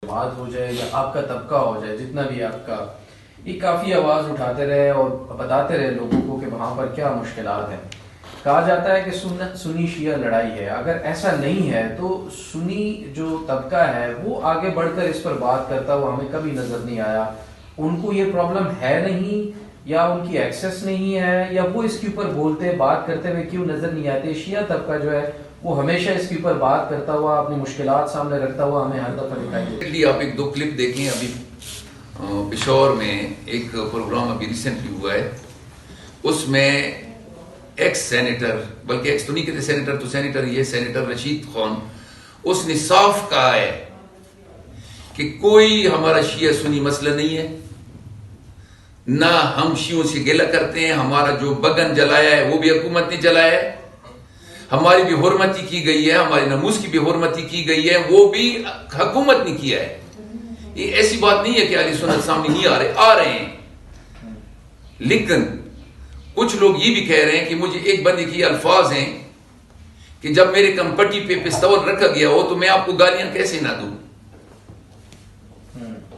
بات ہو جائے یا آپ کا طبقہ ہو جائے جتنا بھی آپ کا، یہ کافی آواز اٹھاتے رہے اور بتاتے رہے لوگوں کو کہ وہاں پر کیا مشکلات ہیں. کہا جاتا ہے کہ سنی شیعہ لڑائی ہے. اگر ایسا نہیں ہے تو سنی جو طبقہ ہے وہ آگے بڑھ کر اس پر بات کرتا ہوا ہمیں کبھی نظر نہیں آیا. ان کو یہ پرابلم ہے نہیں، یا ان کی ایکسیس نہیں ہے، یا وہ اس کے اوپر بولتے بات کرتے ہوئے کیوں نظر نہیں آتے؟ شیعہ طبقہ جو ہے وہ ہمیشہ اس کے اوپر بات کرتا ہوا، اپنی مشکلات سامنے رکھتا ہوا ہمیں ہر دفعہ دکھائی دیتا. آپ ایک دو کلپ دیکھیں. ابھی پشاور میں ایک پروگرام ابھی ریسنٹلی ہوا ہے، اس میں ایکس سینیٹر، بلکہ ایکس تو نہیں کہتے سینیٹر، تو سینیٹر یہ سینیٹر رشید خان، اس نے صاف کہا ہے کہ کوئی ہمارا شیعہ سنی مسئلہ نہیں ہے، نہ ہم شیعوں سے گلہ کرتے ہیں. ہمارا جو بگن جلایا ہے وہ بھی حکومت نے جلایا ہے، ہماری بھی حرمتی کی گئی ہے، ہماری ناموس کی بھی حرمتی کی گئی ہے، وہ بھی حکومت نے کیا ہے. یہ ایسی بات نہیں ہے کہ اہل سنت سامنے نہیں آ رہے ہیں. لیکن کچھ لوگ یہ بھی کہہ رہے ہیں کہ مجھے ایک بندے کی الفاظ ہیں کہ جب میرے کمپٹی پہ پستول رکھا گیا ہو تو میں آپ کو گالیاں کیسے نہ دوں.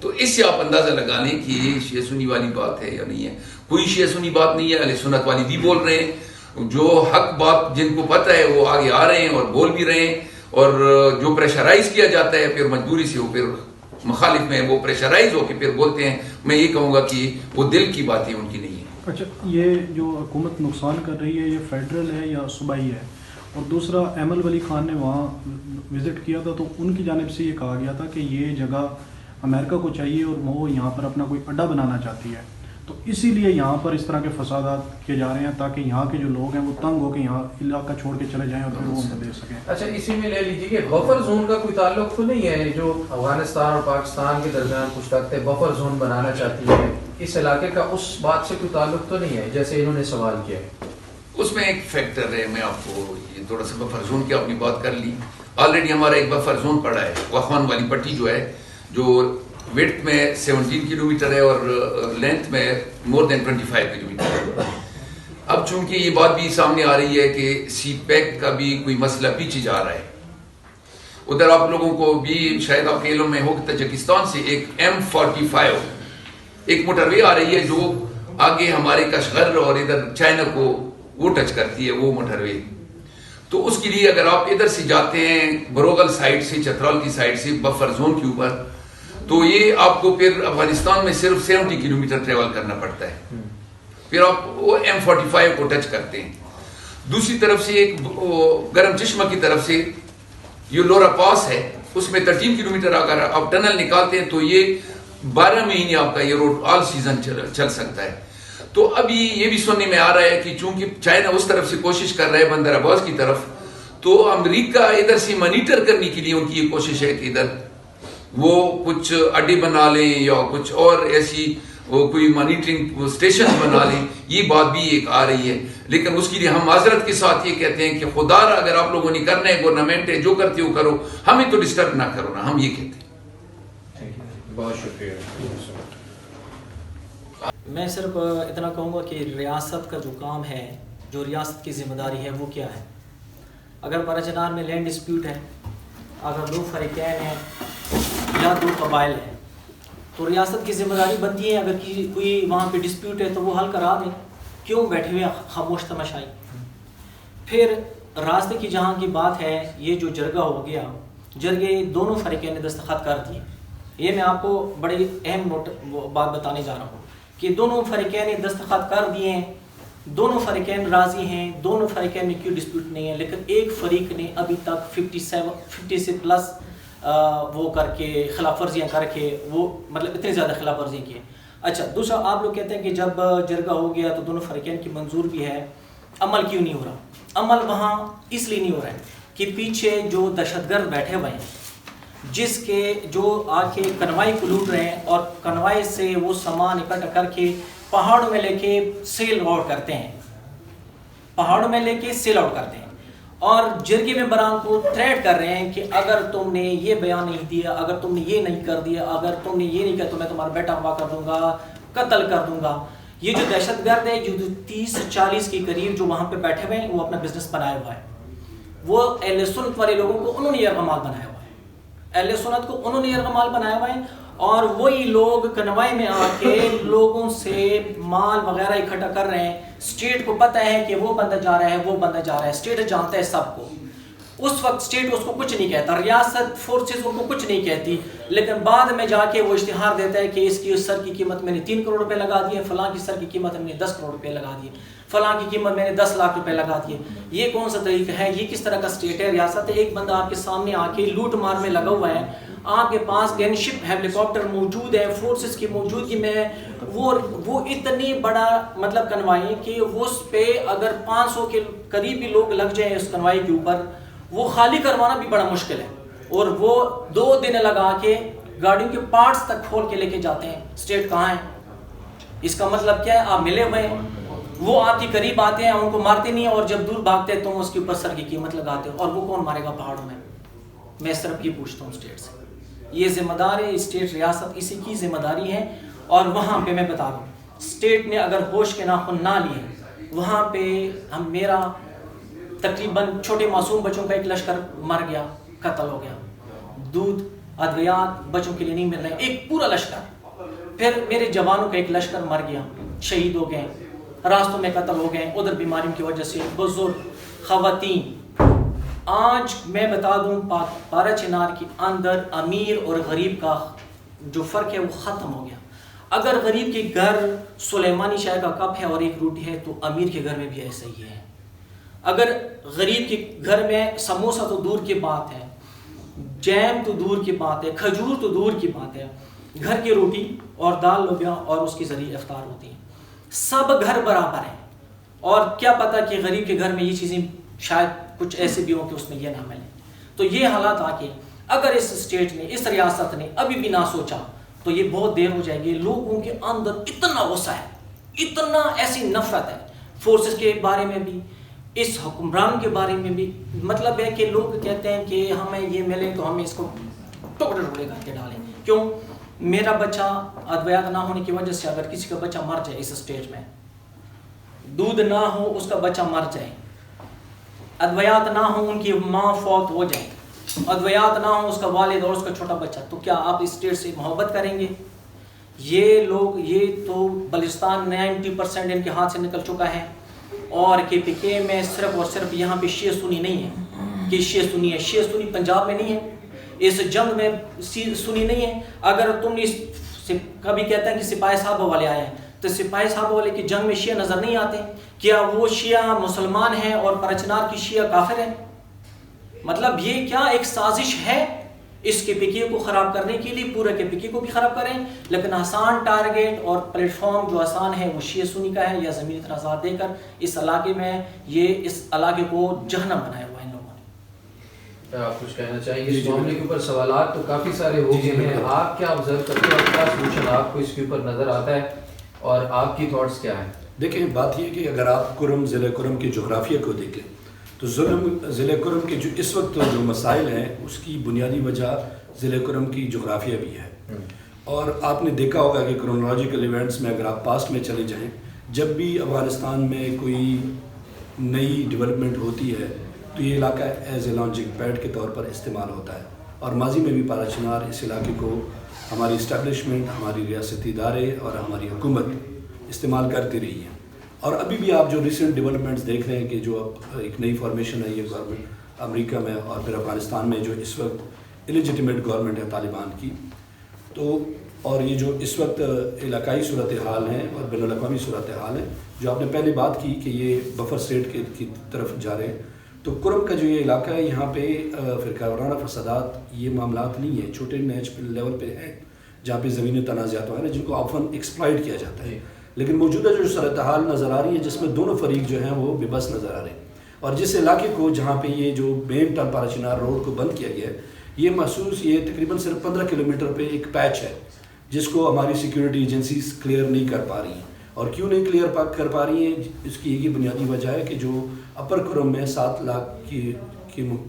تو اس سے آپ اندازہ لگا لیں کہ یہ شیعہ سنی والی بات ہے یا نہیں ہے. کوئی شیعہ سنی بات نہیں ہے. اہل سنت والی بھی بول رہے ہیں، جو حق بات جن کو پتہ ہے وہ آگے آ رہے ہیں اور بول بھی رہے ہیں، اور جو پریشرائز کیا جاتا ہے پھر مجبوری سے وہ پھر مخالف میں وہ پریشرائز ہو کے پھر بولتے ہیں. میں یہ کہوں گا کہ وہ دل کی باتیں ان کی نہیں ہیں. اچھا، یہ جو حکومت نقصان کر رہی ہے یہ فیڈرل ہے یا صوبائی ہے؟ اور دوسرا، ایمل ولی خان نے وہاں وزٹ کیا تھا تو ان کی جانب سے یہ کہا گیا تھا کہ یہ جگہ امریکہ کو چاہیے اور وہ یہاں پر اپنا کوئی اڈا بنانا چاہتی ہے، تو اسی لیے یہاں پر اس طرح کے فسادات کیے جا رہے ہیں تاکہ یہاں کے جو لوگ ہیں وہ تنگ ہو کے یہاں علاقہ چھوڑ کے چلے جائیں اور پھر وہ دے سکیں. اچھا، اسی میں لے لیجیے کہ بفر زون کا کوئی تعلق تو نہیں ہے؟ جو افغانستان اور پاکستان کے درمیان کچھ طاقتیں بفر زون بنانا چاہتی ہیں، اس علاقے کا اس بات سے کوئی تعلق تو نہیں ہے جیسے انہوں نے سوال کیا؟ اس میں ایک فیکٹر ہے. میں آپ کو یہ تھوڑا سا بفر زون کی اپنی بات کر لی. آلریڈی ہمارا ایک بفر زون پڑا ہے، واخان والی پٹی جو ہے، جو ویڈتھ میں 17 کلومیٹر ہے اور لینتھ میں مور دین 25 کلومیٹر ہے. اب چونکہ یہ بات بھی سامنے آ رہی ہے کہ سی پیک کا بھی کوئی مسئلہ پیچھے جا رہا ہے. ادھر آپ لوگوں کو بھی شاید آپ کے علم میں ہو کہ تاجکستان سے ایک M45 ایک موٹر وے آ رہی ہے جو آگے ہمارے کشغر اور ادھر چائنا کو وہ ٹچ کرتی ہے وہ موٹر وے. تو اس کے لیے اگر آپ ادھر سے جاتے ہیں بروغل سائڈ سے، چترال کی سائڈ سے بفر زون کے اوپر، تو یہ آپ کو پھر افغانستان میں صرف 70 کلومیٹر ٹریول کرنا پڑتا ہے. پھر آپ وہ M45 کو ٹچ کرتے ہیں. دوسری طرف سے ایک گرم چشمہ کی طرف سے یہ لورا پاس ہے، اس میں 13 کلومیٹر اگر آپ ٹنل نکالتے ہیں تو یہ 12 مہینے آپ کا یہ روڈ آل سیزن چل سکتا ہے. تو ابھی یہ بھی سننے میں آ رہا ہے کہ چونکہ چائنا اس طرف سے کوشش کر رہا ہے بندر عباس کی طرف، تو امریکہ ادھر سے مانیٹر کرنے کے لیے ان کی یہ کوشش ہے کہ ادھر وہ کچھ اڈے بنا لیں یا کچھ اور ایسی وہ کوئی مانیٹرنگ اسٹیشن بنا لیں. یہ بات بھی ایک آ رہی ہے. لیکن اس کے لیے ہم معذرت کے ساتھ یہ کہتے ہیں کہ خدا را اگر آپ لوگوں نے کرنا ہے، گورنمنٹ ہے جو کرتے ہو کرو، ہمیں تو ڈسٹرب نہ کرو نا، ہم یہ کہتے ہیں. بہت شکریہ. میں صرف اتنا کہوں گا کہ ریاست کا جو کام ہے، جو ریاست کی ذمہ داری ہے وہ کیا ہے. اگر براجنار میں لینڈ ڈسپیوٹ ہے، اگر 2 فریقین ہیں یا 2 قبائل ہیں، تو ریاست کی ذمہ داری بنتی ہے اگر کوئی وہاں پہ ڈسپیوٹ ہے تو وہ حل کرا دیں. کیوں بیٹھے ہوئے خاموش تماشائی؟ پھر راستے کی جہاں کی بات ہے، یہ جو جرگہ ہو گیا، جرگے دونوں فریقین نے دستخط کر دیے. یہ میں آپ کو بڑی اہم بات بتانے جا رہا ہوں کہ دونوں فریقین نے دستخط کر دیے ہیں، دونوں فریقین راضی ہیں، دونوں فریقین میں کوئی ڈسپیوٹ نہیں ہے. لیکن ایک فریق نے ابھی تک 50 سے پلس وہ کر کے خلاف ورزیاں کر کے وہ مطلب اتنے زیادہ خلاف ورزیاں کی. اچھا، دوسرا آپ لوگ کہتے ہیں کہ جب جرگہ ہو گیا تو دونوں فریقین کی منظور بھی ہے، عمل کیوں نہیں ہو رہا؟ عمل وہاں اس لیے نہیں ہو رہا ہے کہ پیچھے جو دہشت گرد بیٹھے ہوئے ہیں، جس کے جو آ کے کنوائی کو لوٹ رہے ہیں اور کنوائی سے وہ سامان اکٹھا کر کے پہاڑوں میں لے کے سیل آؤٹ کرتے ہیں، پہاڑوں میں لے کے سیل آؤٹ کرتے ہیں، اور جرگے میں بران کو تھریٹ کر رہے ہیں کہ اگر تم نے یہ بیان نہیں دیا، اگر تم نے یہ نہیں کر دیا، اگر تم نے یہ نہیں کیا تو میں تمہارا بیٹا ہوا کر دوں گا، قتل کر دوں گا. یہ جو دہشت گرد ہے جو 30-40 کے قریب جو وہاں پہ بیٹھے ہوئے ہیں، وہ اپنا بزنس بنایا ہوا ہے. وہ اہل سنت والے لوگوں کو انہوں نے یرغمال بنایا ہوا ہے. اہل سنت کو انہوں نے یرغمال بنایا ہوا ہے، اور وہی لوگ کنوائی میں آ کے لوگوں سے مال وغیرہ اکٹھا کر رہے ہیں. اسٹیٹ کو پتہ ہے کہ وہ بندہ جا رہا ہے، وہ بندہ جا رہا ہے، اسٹیٹ جانتا ہے سب کو. اس وقت اسٹیٹ اس کو کچھ نہیں کہتا، ریاست فورسز ان کو کچھ نہیں کہتی، لیکن بعد میں جا کے وہ اشتہار دیتا ہے کہ اس کی سر کی قیمت میں نے 3 کروڑ روپے لگا دیے، فلاں کی سر کی قیمت میں نے 10 کروڑ روپے لگا دیے، فلاں کی قیمت میں نے 10 لاکھ روپے لگا دیے. یہ کون سا طریقہ ہے؟ یہ کس طرح کا اسٹیٹ ہے؟ ریاست ہے، ایک بندہ آپ کے سامنے آ کے لوٹ مار میں لگا ہوا ہے، آپ کے پاس گن شپ ہیلی کاپٹر موجود ہے، فورسز کی موجودگی میں وہ اتنی بڑا مطلب کنوائی کہ اس پہ اگر 500 کے قریب بھی لوگ لگ جائیں اس کنوائی کے اوپر، وہ خالی کروانا بھی بڑا مشکل ہے. اور وہ 2 دن لگا کے گاڑیوں کے پارٹس تک کھول کے لے کے جاتے ہیں. اسٹیٹ کہاں ہے؟ اس کا مطلب کیا ہے؟ آپ ملے ہوئے ہیں، وہ آپ کے قریب آتے ہیں، ان کو مارتے نہیں ہیں، اور جب دور بھاگتے ہیں تو اس کے اوپر سر کی قیمت لگاتے ہیں. اور وہ کون مارے گا پہاڑوں میں؟ میں صرف یہ پوچھتا ہوں اسٹیٹ سے. یہ ذمہ دار ہے اسٹیٹ، ریاست اسی کی ذمہ داری ہے. اور وہاں پہ میں بتا دوں، اسٹیٹ نے اگر ہوش کے ناخن نہ لیے، وہاں پہ میرا تقریباً چھوٹے معصوم بچوں کا ایک لشکر مر گیا، قتل ہو گیا. دودھ ادویات بچوں کے لیے نہیں مل رہے، ایک پورا لشکر. پھر میرے جوانوں کا ایک لشکر مر گیا، شہید ہو گئے، راستوں میں قتل ہو گئے، ادھر بیماریوں کی وجہ سے، بزرگ، خواتین. آج میں بتا دوں پارا چنار کے اندر امیر اور غریب کا جو فرق ہے وہ ختم ہو گیا. اگر غریب کے گھر سلیمانی چائے کا کپ ہے اور ایک روٹی ہے تو امیر کے گھر میں بھی ایسا ہی ہے. اگر غریب کے گھر میں سموسہ تو دور کی بات ہے، جیم تو دور کی بات ہے، کھجور تو دور کی بات ہے، گھر کی روٹی اور دال لوبیا اور اس کی ذریعے افطار ہوتی ہیں. سب گھر برابر ہیں، اور کیا پتہ کہ غریب کے گھر میں یہ چیزیں شاید کچھ ایسے بھی ہوں کہ اس میں یہ نہ ملے. تو یہ حالات آ کے اگر اس اسٹیٹ نے، اس ریاست نے ابھی بھی نہ سوچا تو یہ بہت دیر ہو جائے گی. لوگوں کے اندر اتنا غصہ ہے، اتنا ایسی نفرت ہے فورسز کے بارے میں بھی، اس حکمران کے بارے میں بھی. مطلب ہے کہ لوگ کہتے ہیں کہ ہمیں یہ ملے تو ہمیں اس کو ٹکڑے ٹکڑے کر کے ڈالیں. کیوں؟ میرا بچہ ادویات نہ ہونے کی وجہ سے اگر کسی کا بچہ مر جائے اس اسٹیٹ میں، دودھ نہ ہو اس کا بچہ مر جائے، ادویات نہ ہو ان کی ماں فوت ہو جائے، ادویات نہ ہو اس کا والد اور اس کا چھوٹا بچہ، تو کیا آپ اس اسٹیٹ سے محبت کریں گے؟ یہ لوگ، یہ تو بلوچستان 90% ان کے ہاتھ سے نکل چکا ہے. اور KPK میں صرف اور صرف یہاں پہ شیعہ سنی نہیں ہے کہ شیعہ سنی ہے. شیعہ سنی پنجاب میں نہیں ہے، اس جنگ میں سنی نہیں ہے. اگر تم نے کبھی کہتا ہے کہ سپاہی صاحب والے آئے ہیں، تو سپاہی صاحب والے کی جنگ میں شیعہ نظر نہیں آتے؟ کیا وہ شیعہ مسلمان ہیں اور پرچنار کی شیعہ کافر ہیں؟ مطلب یہ کیا ایک سازش ہے اس KPK کو خراب کرنے کے لیے؟ پورے KPK کو بھی خراب کریں، لیکن آسان ٹارگیٹ اور پلیٹ فارم جو آسان ہے وہ شیعہ سنی کا ہے، یا زمینی اعتراضات دے کر اس علاقے میں یہ اس علاقے کو جہنم بنایا ہوا ہے ان لوگوں نے. آپ کچھ کہنا چاہیں گے؟ اس معاملے کے اوپر سوالات تو کافی سارے ہو گئے ہیں، آپ کیا آبزرو کرتے ہیں، کیا سولوشن آپ کو اس کے اوپر نظر آتا ہے اور آپ کی تھاٹس کیا ہیں؟ دیکھیں، بات یہ کہ اگر آپ کرم، ضلع کرم کے جغرافیہ کو دیکھیں تو ضلع کرم کے جو اس وقت جو مسائل ہیں اس کی بنیادی وجہ ضلع کرم کی جغرافیہ بھی ہے. اور آپ نے دیکھا ہوگا کہ کرونالوجیکل ایونٹس میں اگر آپ پاسٹ میں چلے جائیں، جب بھی افغانستان میں کوئی نئی ڈیولپمنٹ ہوتی ہے تو یہ علاقہ ایز اے لانچنگ پیڈ کے طور پر استعمال ہوتا ہے. اور ماضی میں بھی پارا چنار اس علاقے کو ہماری اسٹیبلشمنٹ، ہماری ریاستی ادارے اور ہماری حکومت استعمال کرتی رہی ہے. اور ابھی بھی آپ جو ریسنٹ ڈیولپمنٹس دیکھ رہے ہیں کہ جو اب ایک نئی فارمیشن ہے یہ گورنمنٹ امریکہ میں اور پھر افغانستان میں جو اس وقت الیجیٹمیٹ گورنمنٹ ہے طالبان کی، تو اور یہ جو اس وقت علاقائی صورتحال ہیں اور بین الاقوامی صورتحال ہیں، جو آپ نے پہلے بات کی کہ یہ بفر اسٹیٹ کی طرف جا رہے ہیں، تو کرم کا جو یہ علاقہ ہے یہاں پہ فرقہ وارانہ فسادات یہ معاملات نہیں ہیں، چھوٹے نیچ لیول پہ ہیں جہاں پہ زمینی تنازعات ہیں جن کو آفن ایکسپلائٹ کیا جاتا ہے. لیکن موجودہ جو صورتحال نظر آ رہی ہے جس میں دونوں فریق جو ہیں وہ بے بس نظر آ رہے ہیں. اور جس علاقے کو جہاں پہ یہ جو مین پارا چنار روڈ کو بند کیا گیا ہے، یہ محسوس یہ تقریباً صرف 15 کلومیٹر پہ ایک پیچ ہے جس کو ہماری سیکیورٹی ایجنسیز کلیئر نہیں کر پا رہی ہیں. اور کیوں نہیں کلیئر کر پا رہی ہیں؟ اس کی ایک ہی بنیادی وجہ ہے کہ جو اپر کرم میں 7 لاکھ کی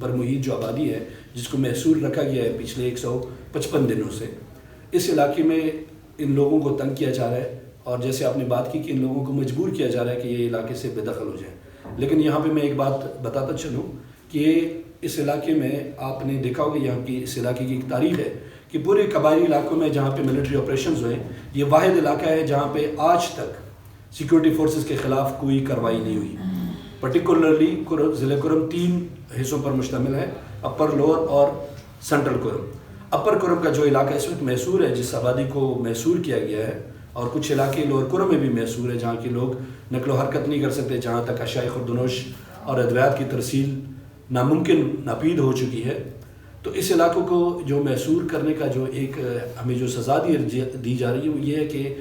پر محیط جو آبادی ہے جس کو محصول رکھا گیا ہے پچھلے 155 دنوں سے، اس علاقے میں ان لوگوں کو تنگ کیا جا رہا ہے. اور جیسے آپ نے بات کی کہ ان لوگوں کو مجبور کیا جا رہا ہے کہ یہ علاقے سے بے دخل ہو جائیں. لیکن یہاں پہ میں ایک بات بتاتا چلوں کہ اس علاقے میں آپ نے دیکھا ہوگا یہاں کی اس علاقے کی ایک تاریخ ہے کہ پورے قبائلی علاقوں میں جہاں پہ ملٹری آپریشنز ہوئے یہ واحد علاقہ ہے جہاں پہ آج تک سیکورٹی فورسز کے خلاف کوئی کارروائی نہیں ہوئی. پرٹیکولرلی ضلع کرم 3 حصوں پر مشتمل ہے، اپر، لوور اور سینٹرل کرم. اپر کرم کا جو علاقہ اس وقت محصور ہے، جس آبادی کو محصور کیا گیا ہے، اور کچھ علاقے لوور کرم میں بھی محصور ہے جہاں کے لوگ نقل و حرکت نہیں کر سکتے، جہاں تک اشیاء خوردنوش اور ادویات کی ترسیل ناممکن ناپید ہو چکی ہے. تو اس علاقوں کو جو محصور کرنے کا جو ایک ہمیں جو سزا دی جا رہی ہے وہ یہ ہے کہ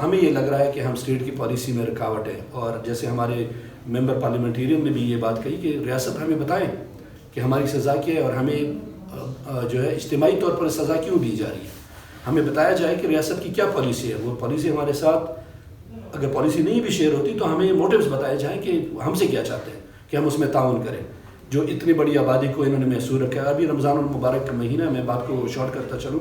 ہمیں یہ لگ رہا ہے کہ ہم اسٹیٹ کی پالیسی میں رکاوٹ ہے. اور جیسے ہمارے ممبر پارلیمنٹیرین نے بھی یہ بات کہی کہ ریاست ہمیں بتائیں کہ ہماری سزا کیا ہے اور ہمیں جو ہے اجتماعی طور پر سزا کیوں دی جا رہی ہے. ہمیں بتایا جائے کہ ریاست کی کیا پالیسی ہے. وہ پالیسی ہمارے ساتھ اگر پالیسی نہیں بھی شیئر ہوتی تو ہمیں موٹیوز بتائے جائیں کہ ہم سے کیا چاہتے ہیں کہ ہم اس میں تعاون کریں. جو اتنی بڑی آبادی کو انہوں نے محصور رکھا ہے. ابھی رمضان المبارک کا مہینہ، میں بات کو شارٹ کرتا چلوں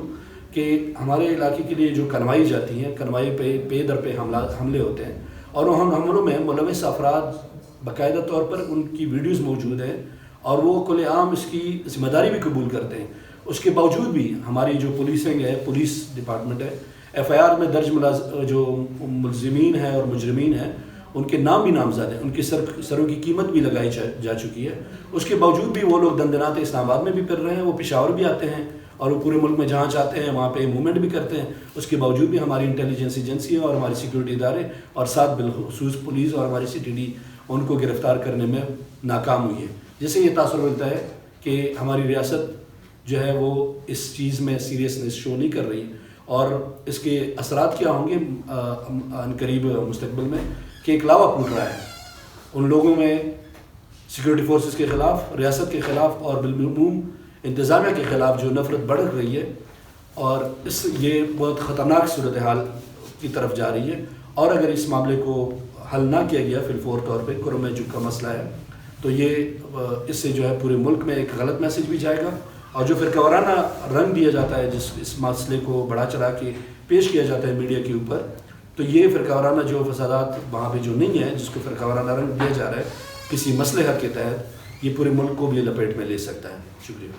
کہ ہمارے علاقے کے لیے جو کنوائی جاتی ہیں، کنوائی پہ در پہ حملے ہوتے ہیں، اور ان حملوں میں ملوث افراد باقاعدہ طور پر ان کی ویڈیوز موجود ہیں اور وہ کل عام اس کی ذمہ داری بھی قبول کرتے ہیں. اس کے باوجود بھی ہماری جو پولیسنگ ہے، پولیس ڈپارٹمنٹ ہے، FIR میں درج جو ملزمین ہیں اور مجرمین ہیں ان کے نام بھی نامزد ہیں، ان کی سروں کی قیمت بھی لگائی جا چکی ہے. اس کے باوجود بھی وہ لوگ دندنات اسلام آباد میں بھی پھر رہے ہیں، وہ پشاور بھی آتے ہیں اور وہ پورے ملک میں جہاں چاہتے ہیں وہاں پہ موومنٹ بھی کرتے ہیں. اس کے باوجود بھی ہماری انٹیلیجنس ایجنسیاں اور ہماری سیکورٹی ادارے اور ساتھ بالخصوص پولیس اور ہماری CTD ان کو گرفتار کرنے میں ناکام ہوئی ہے. جس سے یہ تاثر ملتا ہے کہ ہماری ریاست جو ہے وہ اس چیز میں سیریسنس شو نہیں کر رہی، اور اس کے اثرات کیا ہوں گے عنقریب مستقبل میں کہ ایک لاوا پھوٹ رہا ہے ان لوگوں میں سیکورٹی فورسز کے خلاف، ریاست کے خلاف اور بالعموم انتظامیہ کے خلاف جو نفرت بڑھ رہی ہے، اور یہ بہت خطرناک صورتحال کی طرف جا رہی ہے. اور اگر اس معاملے کو حل نہ کیا گیا فی الفور طور پہ کرم میں جو کا مسئلہ ہے، تو یہ اس سے جو ہے پورے ملک میں ایک غلط میسج بھی جائے گا. اور جو فرقہ وارانہ رنگ دیا جاتا ہے، جس اس مسئلے کو بڑھا چڑھا کے پیش کیا جاتا ہے میڈیا کے اوپر، تو یہ فرقہ وارانہ جو فسادات وہاں پہ جو نہیں ہے، جس کو فرقہ وارانہ رنگ دیا جا رہا ہے کسی مسئلے حق کے تحت، یہ پورے ملک کو بھی لپیٹ میں لے سکتا ہے. شکریہ.